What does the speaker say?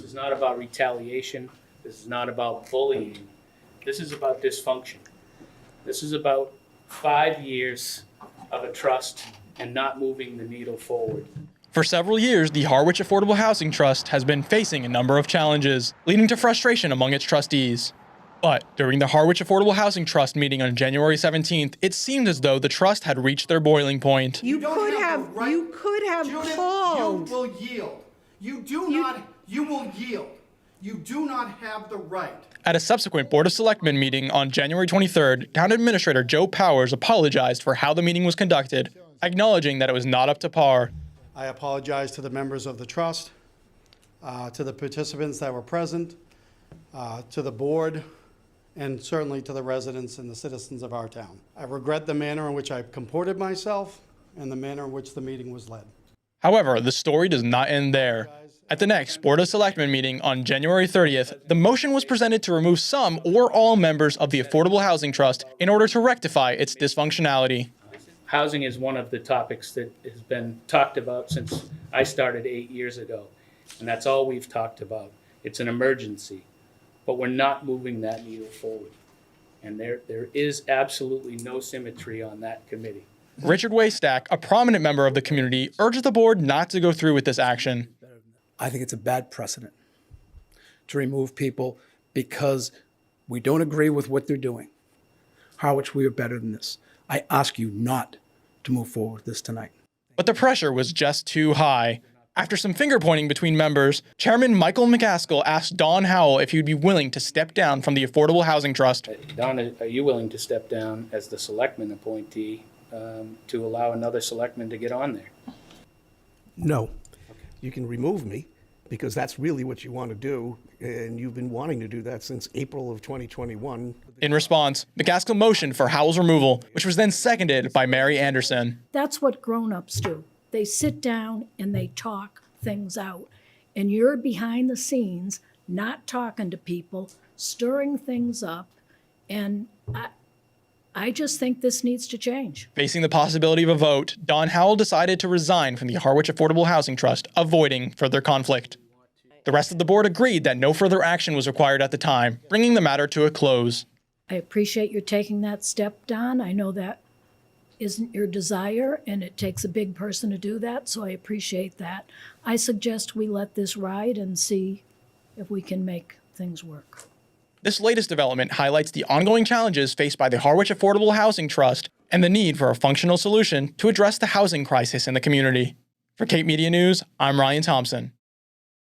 is not about retaliation. This is not about bullying. This is about dysfunction. This is about 5 years of a trust and not moving the needle forward. For several years, the Harwich Affordable Housing Trust has been facing a number of challenges, leading to frustration among its trustees. But during the Harwich Affordable Housing Trust meeting on January 17th, it seemed as though the trust had reached their boiling point. You could have called. You will yield. You will yield. You do not have the right. At a subsequent Board of Selectmen meeting on January 23rd, Town Administrator Joe Powers apologized for how the meeting was conducted, acknowledging that it was not up to par. I apologize to the members of the trust, to the participants that were present, to the board, and certainly to the residents and the citizens of our town. I regret the manner in which I comported myself and the manner in which the meeting was led. However, the story does not end there. At the next Board of Selectmen meeting on January 30th, the motion was presented to remove some or all members of the Affordable Housing Trust in order to rectify its dysfunctionality. Housing is one of the topics that has been talked about since I started 8 years ago. And that's all we've talked about. It's an emergency, but we're not moving that needle forward. And there is absolutely no symmetry on that committee. Richard Waystack, a prominent member of the community, urged the board not to go through with this action. I think it's a bad precedent to remove people because we don't agree with what they're doing. Harwich, we are better than this. I ask you not to move forward with this tonight. But the pressure was just too high. After some finger-pointing between members, Chairman Michael MacAskill asked Don Howell if he would be willing to step down from the Affordable Housing Trust. Don, are you willing to step down as the selectman appointee to allow another selectman to get on there? No. You can remove me because that's really what you want to do, and you've been wanting to do that since April of 2021. In response, MacAskill motioned for Howell's removal, which was then seconded by Mary Anderson. That's what grown-ups do. They sit down and they talk things out. And you're behind the scenes, not talking to people, stirring things up. And I just think this needs to change. Facing the possibility of a vote, Don Howell decided to resign from the Harwich Affordable Housing Trust, avoiding further conflict. The rest of the board agreed that no further action was required at the time, bringing the matter to a close. I appreciate your taking that step, Don. I know that isn't your desire, and it takes a big person to do that, so I appreciate that. I suggest we let this ride and see if we can make things work. This latest development highlights the ongoing challenges faced by the Harwich Affordable Housing Trust and the need for a functional solution to address the housing crisis in the community. For Cape Media News, I'm Ryan Thompson.